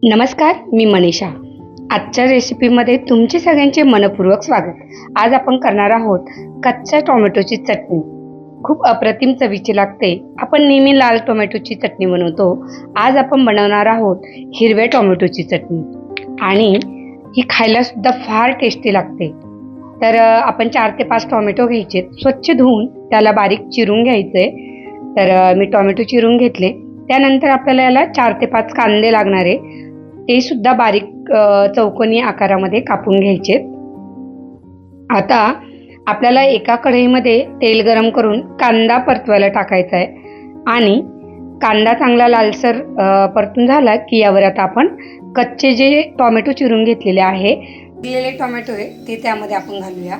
नमस्कार, मी मनीषा. आजच्या रेसिपीमध्ये तुमचे सगळ्यांचे मनपूर्वक स्वागत. आज आपण करणार आहोत कच्च्या टोमॅटोची चटणी. खूप अप्रतिम चवीची लागते. आपण नेहमी लाल टोमॅटोची चटणी बनवतो. आज आपण बनवणार आहोत हिरव्या टोमॅटोची चटणी आणि ही खायला सुद्धा फार टेस्टी लागते. तर आपण 4 ते 5 टोमॅटो घ्यायचे, स्वच्छ धुवून त्याला बारीक चिरून घ्यायचे. तर मी टोमॅटो चिरून घेतले. त्यानंतर आपल्याला याला 4 ते 5 कांदे लागणार आहे. ते सुद्धा बारीक चौकोनी आकारामध्ये कापून घ्यायचे. आता आपल्याला एका कढईमध्ये तेल गरम करून कांदा परतवायला टाकायचा आहे आणि कांदा चांगला लालसर परतून झाला की यावर आता आपण कच्चे जे टोमॅटो चिरून घेतलेले आहे, चिरलेले टोमॅटो आहे ते त्यामध्ये आपण घालूया.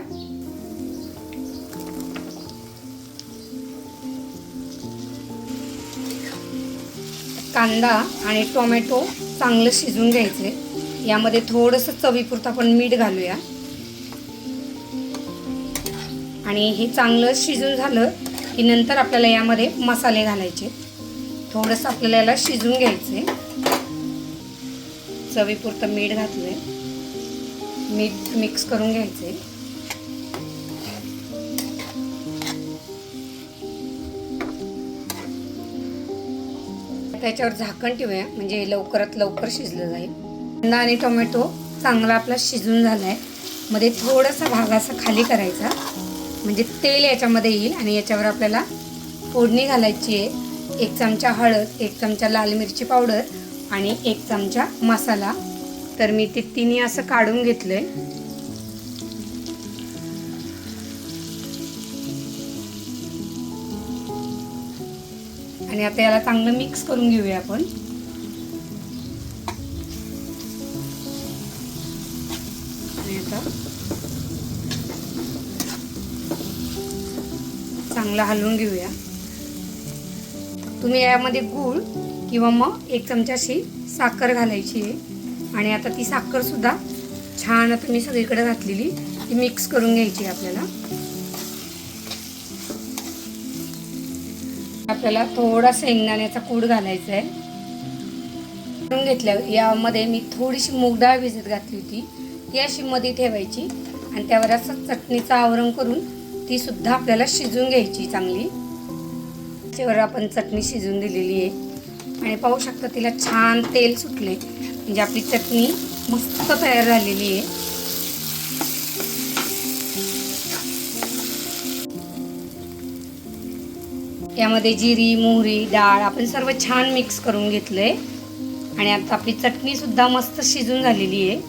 कांदा आणि टोमॅटो चांगलं शिजून घ्यायचे. यामध्ये थोडंसं चवीपुरतं आपण मीठ घालूया आणि हे चांगलं शिजून झालं की नंतर आपल्याला यामध्ये मसाले घालायचे. थोडंसं आपल्याला याला शिजून घ्यायचे. चवीपुरतं मीठ घातलंय. मीठ मिक्स करून घ्यायचे. त्याच्यावर झाकण ठेवूया म्हणजे लवकरात लवकर शिजलं जाईल. कांदा आणि टोमॅटो चांगला आपला शिजून झाला आहे. मध्ये थोडासा भाग असा खाली करायचा म्हणजे तेल याच्यामध्ये येईल आणि याच्यावर आपल्याला फोडणी घालायची आहे. 1 चमचा हळद, 1 चमचा लाल मिरची पावडर आणि 1 चमचा मसाला. तर मी ते तिन्ही असं काढून घेतलं आहे. आणि आता याला चांगलं मिक्स करून घेऊया आपण. आणि आता चांगलं हलवून घेऊया. तुम्ही यामध्ये गूळ किंवा मग 1 चमचाशी साखर घालायची आहे. आणि आता ती साखर सुद्धा छान आता मी सगळीकडे घातलेली ती मिक्स करून घ्यायची आपल्याला. आपल्याला थोडा शेंगदाण्याचा कूट घालायचा आहे. करून घेतल्यावर यामध्ये मी थोडीशी मूग डाळ भिजत घातली होती ती अशी मध्ये ठेवायची आणि त्यावर असं चटणीचं आवरण करून ती सुद्धा आपल्याला शिजून घ्यायची चांगली. त्याच्यावर आपण चटणी शिजून दिलेली आहे आणि पाहू शकता तिला छान तेल सुटले म्हणजे आपली चटणी मस्त तयार झालेली आहे. यामध्ये जिरी, मोहरी, डाळ आपण सर्व छान मिक्स करून घेतलंय आणि आता आपली चटणी सुद्धा मस्त शिजून झालेली आहे.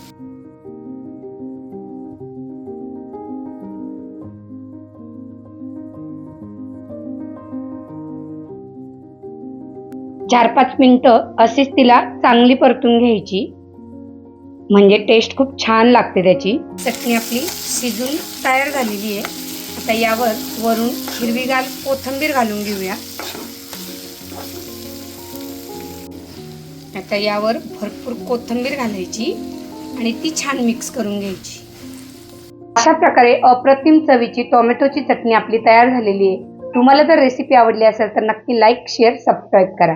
4-5 मिनिटं अशीच तिला चांगली परतून घ्यायची म्हणजे टेस्ट खूप छान लागते त्याची. चटणी आपली शिजून तयार झालेली आहे. आता यावर वरून हिरवीगार कोथिंबीर घालून घेऊया. आता यावर भरपूर कोथिंबीर घालायची आणि ती छान मिक्स करून घ्यायची. अशा प्रकारे अप्रतिम चवीची टोमॅटोची चटणी आपली तयार झालेली आहे. तुम्हाला जर रेसिपी आवडली असेल तर नक्की लाईक, शेअर, सबस्क्राईब करा.